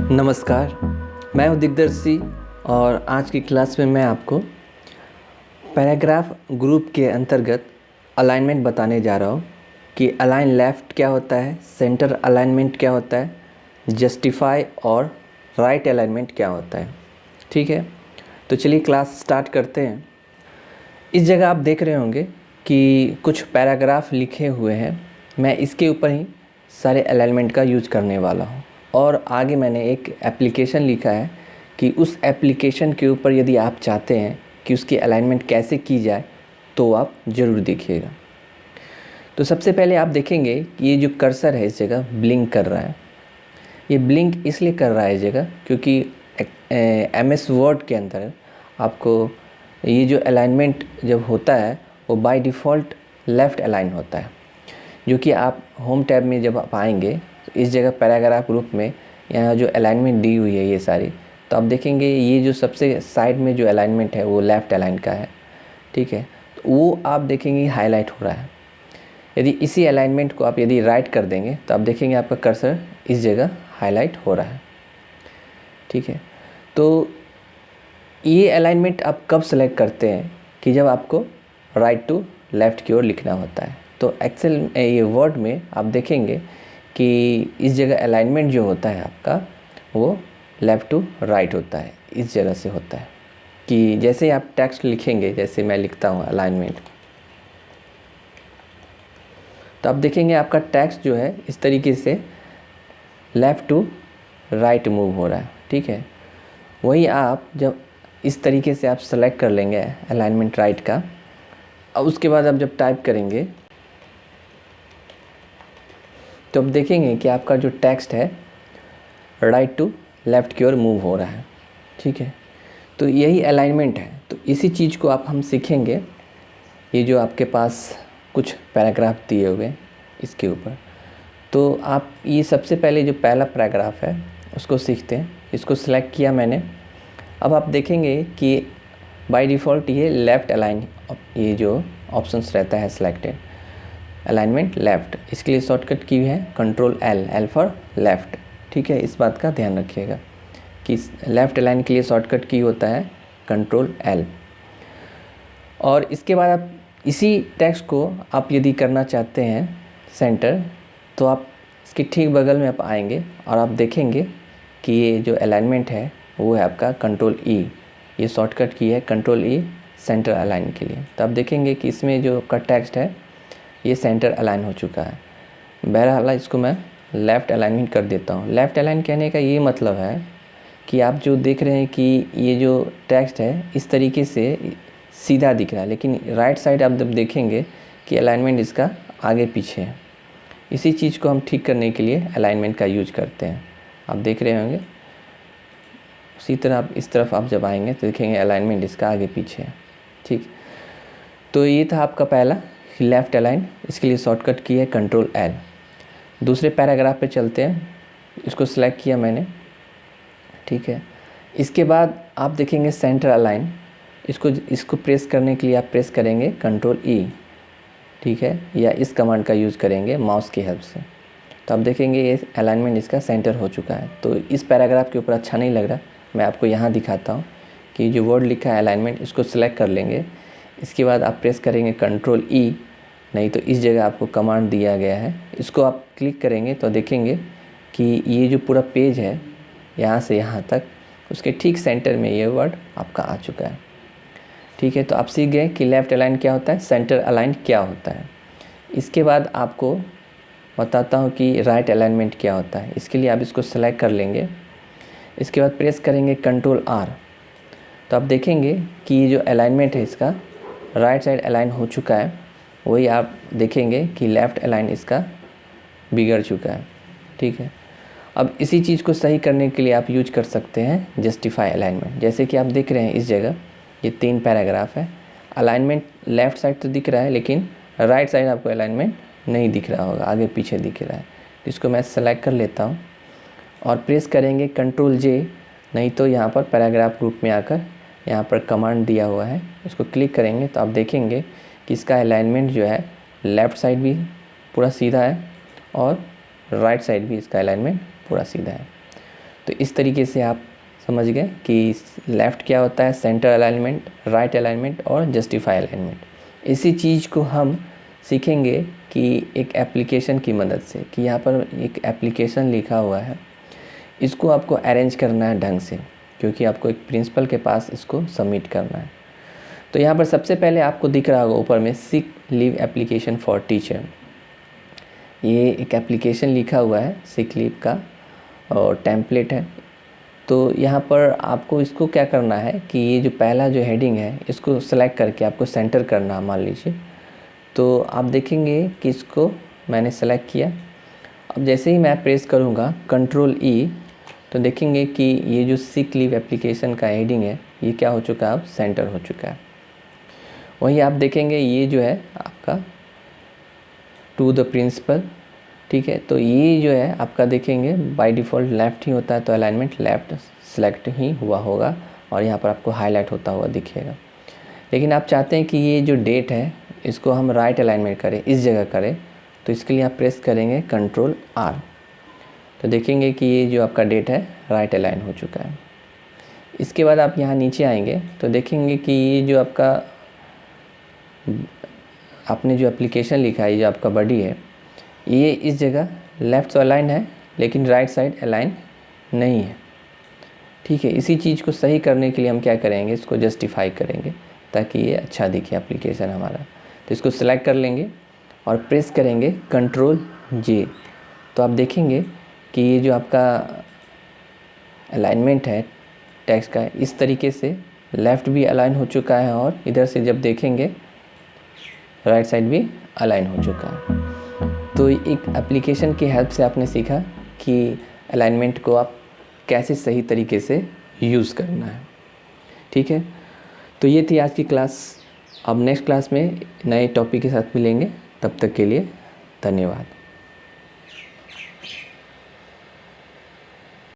नमस्कार, मैं हूँ दिग्दर्शी और आज की क्लास में मैं आपको पैराग्राफ ग्रुप के अंतर्गत अलाइनमेंट बताने जा रहा हूँ कि अलाइन लेफ़्ट क्या होता है, सेंटर अलाइनमेंट क्या होता है, जस्टिफाई और राइट अलाइनमेंट क्या होता है। ठीक है, तो चलिए क्लास स्टार्ट करते हैं। इस जगह आप देख रहे होंगे कि कुछ पैराग्राफ लिखे हुए हैं। मैं इसके ऊपर ही सारे अलाइनमेंट का यूज करने वाला हूँ और आगे मैंने एक एप्लीकेशन लिखा है कि उस एप्लीकेशन के ऊपर यदि आप चाहते हैं कि उसकी अलाइनमेंट कैसे की जाए तो आप ज़रूर देखिएगा। तो सबसे पहले आप देखेंगे कि ये जो कर्सर है इस जगह ब्लिंक कर रहा है। ये ब्लिंक इसलिए कर रहा है इस जगह क्योंकि MS वर्ड के अंदर आपको ये जो अलाइनमेंट जब होता है वो बाय डिफ़ॉल्ट लेफ़्ट अलाइन होता है, जो कि आप होम टैब में जब आप आएंगे तो इस जगह पैराग्राफ ग्रुप में यहाँ जो अलाइनमेंट दी हुई है ये सारी, तो आप देखेंगे ये जो सबसे साइड में जो अलाइनमेंट है वो लेफ़्ट अलाइन का है। ठीक है, तो वो आप देखेंगे हाईलाइट हो रहा है। यदि इसी अलाइनमेंट को आप यदि राइट कर देंगे तो आप देखेंगे आपका कर्सर इस जगह हाईलाइट हो रहा है। ठीक है, तो ये अलाइनमेंट आप कब सेलेक्ट करते हैं कि जब आपको राइट टू लेफ़्ट की ओर लिखना होता है। तो एक्सेल ये वर्ड में आप देखेंगे कि इस जगह अलाइनमेंट जो होता है आपका वो लेफ़्ट टू राइट होता है। इस जगह से होता है कि जैसे आप टेक्स्ट लिखेंगे, जैसे मैं लिखता हूँ अलाइनमेंट, तो आप देखेंगे आपका टेक्स्ट जो है इस तरीके से लेफ़्ट टू राइट मूव हो रहा है। ठीक है, वही आप जब इस तरीके से आप सेलेक्ट कर लेंगे अलाइनमेंट राइट का, और उसके बाद आप जब टाइप करेंगे तो आप देखेंगे कि आपका जो टेक्स्ट है राइट टू लेफ़्ट की ओर मूव हो रहा है। ठीक है, तो यही अलाइनमेंट है। तो इसी चीज़ को आप हम सीखेंगे। ये जो आपके पास कुछ पैराग्राफ दिए हुए इसके ऊपर, तो आप ये सबसे पहले जो पहला पैराग्राफ है उसको सीखते हैं। इसको सिलेक्ट किया मैंने। अब आप देखेंगे कि बाय डिफ़ॉल्ट ये लेफ़्ट अलाइन, ये जो ऑप्शंस रहता है सिलेक्टेड अलाइनमेंट लेफ़्ट, इसके लिए शॉर्टकट की है Ctrl L फॉर लेफ़्ट। ठीक है, इस बात का ध्यान रखिएगा कि लेफ़्ट अलाइन के लिए शॉर्टकट की होता है Ctrl L। और इसके बाद आप इसी टेक्स्ट को आप यदि करना चाहते हैं सेंटर, तो आप इसके ठीक बगल में आप आएंगे और आप देखेंगे कि ये जो अलाइनमेंट है वो है आपका Ctrl E। ये शॉर्टकट की है Ctrl E सेंटर अलाइन के लिए। तो आप देखेंगे कि इसमें जो आपका टेक्स्ट है ये सेंटर अलाइन हो चुका है। बहरहाल इसको मैं लेफ़्ट अलाइनमेंट कर देता हूँ। लेफ़्ट अलाइन कहने का ये मतलब है कि आप जो देख रहे हैं कि ये जो टेक्स्ट है इस तरीके से सीधा दिख रहा है, लेकिन राइट साइड आप जब देखेंगे कि अलाइनमेंट इसका आगे पीछे है। इसी चीज़ को हम ठीक करने के लिए अलाइनमेंट का यूज करते हैं। आप देख रहे होंगे उसी तरह आप इस तरफ आप जब आएंगे तो देखेंगे अलाइनमेंट इसका आगे पीछे है। ठीक, तो ये था आपका पहला लेफ़्ट अलाइन। इसके लिए शॉर्टकट की है Ctrl L। दूसरे पैराग्राफ पे चलते हैं। इसको सिलेक्ट किया मैंने। ठीक है, इसके बाद आप देखेंगे सेंटर अलाइन। इसको प्रेस करने के लिए आप प्रेस करेंगे Ctrl E। ठीक है, या इस कमांड का यूज़ करेंगे माउस की हेल्प से, तो आप देखेंगे ये अलाइनमेंट इसका सेंटर हो चुका है। तो इस पैराग्राफ के ऊपर अच्छा नहीं लग रहा, मैं आपको यहाँ दिखाता हूँ कि जो वर्ड लिखा है अलाइनमेंट, इसको सिलेक्ट कर लेंगे। इसके बाद आप प्रेस करेंगे Ctrl E, नहीं तो इस जगह आपको कमांड दिया गया है, इसको आप क्लिक करेंगे तो देखेंगे कि ये जो पूरा पेज है यहाँ से यहाँ तक, उसके ठीक सेंटर में ये वर्ड आपका आ चुका है। ठीक है, तो आप सीख गए कि लेफ़्ट अलाइन क्या होता है, सेंटर अलाइन क्या होता है। इसके बाद आपको बताता हूँ कि राइट अलाइनमेंट क्या होता है। इसके लिए आप इसको सेलेक्ट कर लेंगे। इसके बाद प्रेस करेंगे Ctrl R, तो आप देखेंगे कि ये जो अलाइनमेंट है इसका राइट साइड अलाइन हो चुका है। वही आप देखेंगे कि लेफ़्ट अलाइन इसका बिगड़ चुका है। ठीक है, अब इसी चीज़ को सही करने के लिए आप यूज कर सकते हैं जस्टिफाई अलाइनमेंट। जैसे कि आप देख रहे हैं इस जगह ये 3 पैराग्राफ है। अलाइनमेंट लेफ़्ट साइड तो दिख रहा है, लेकिन राइट साइड आपको अलाइनमेंट नहीं दिख रहा होगा, आगे पीछे दिख रहा है। इसको मैं सेलेक्ट कर लेता हूँ और प्रेस करेंगे Ctrl J, नहीं तो यहाँ पर पैराग्राफ ग्रुप में आकर यहाँ पर कमांड दिया हुआ है, इसको क्लिक करेंगे तो आप देखेंगे कि इसका अलाइनमेंट जो है लेफ़्ट साइड भी पूरा सीधा है और राइट साइड भी इसका अलाइनमेंट पूरा सीधा है। तो इस तरीके से आप समझ गए कि लेफ़्ट क्या होता है, सेंटर अलाइनमेंट, राइट अलाइनमेंट और जस्टिफाई अलाइनमेंट। इसी चीज़ को हम सीखेंगे कि एक एप्लीकेशन की मदद से, कि यहाँ पर एक एप्लीकेशन लिखा हुआ है, इसको आपको अरेंज करना है ढंग से, क्योंकि आपको एक प्रिंसिपल के पास इसको सबमिट करना है। तो यहाँ पर सबसे पहले आपको दिख रहा होगा ऊपर में sick leave application for teacher. ये एक एप्लीकेशन लिखा हुआ है सिक लीव का और टेम्पलेट है। तो यहाँ पर आपको इसको क्या करना है कि ये जो पहला जो हेडिंग है इसको सेलेक्ट करके आपको सेंटर करना, मान लीजिए। तो आप देखेंगे कि इसको मैंने सेलेक्ट किया। अब जैसे ही मैं प्रेस करूँगा कंट्रोल ई, तो देखेंगे कि ये जो सिक लीव एप्लीकेशन का हेडिंग है ये क्या हो चुका है, अब सेंटर हो चुका है। वहीं आप देखेंगे ये जो है आपका टू द प्रिंसिपल, ठीक है। तो ये जो है आपका देखेंगे बाय डिफ़ॉल्ट लेफ़्ट ही होता है, तो अलाइनमेंट लेफ़्ट सेलेक्ट ही हुआ होगा और यहाँ पर आपको हाईलाइट होता हुआ दिखेगा। लेकिन आप चाहते हैं कि ये जो डेट है इसको हम राइट अलाइनमेंट करें, इस जगह करें, तो इसके लिए आप प्रेस करेंगे कंट्रोल आर। तो देखेंगे कि ये जो आपका डेट है राइट अलाइन हो चुका है। इसके बाद आप यहाँ नीचे आएंगे तो देखेंगे कि ये जो आपका आपने जो एप्लीकेशन लिखा है, ये जो आपका बॉडी है, ये इस जगह लेफ़्ट से अलाइन है लेकिन राइट साइड अलाइन नहीं है, ठीक है। इसी चीज़ को सही करने के लिए हम क्या करेंगे, इसको जस्टिफाई करेंगे ताकि ये अच्छा दिखे एप्लीकेशन हमारा। तो इसको सेलेक्ट कर लेंगे और प्रेस करेंगे कंट्रोल जे। तो आप देखेंगे कि ये जो आपका अलाइनमेंट है टेक्स्ट का, इस तरीके से लेफ़्ट भी अलाइन हो चुका है और इधर से जब देखेंगे राइट साइड भी अलाइन हो चुका है। तो एक एप्लीकेशन की हेल्प से आपने सीखा कि अलाइनमेंट को आप कैसे सही तरीके से यूज़ करना है, ठीक है। तो ये थी आज की क्लास। अब नेक्स्ट क्लास में नए टॉपिक के साथ मिलेंगे, तब तक के लिए धन्यवाद।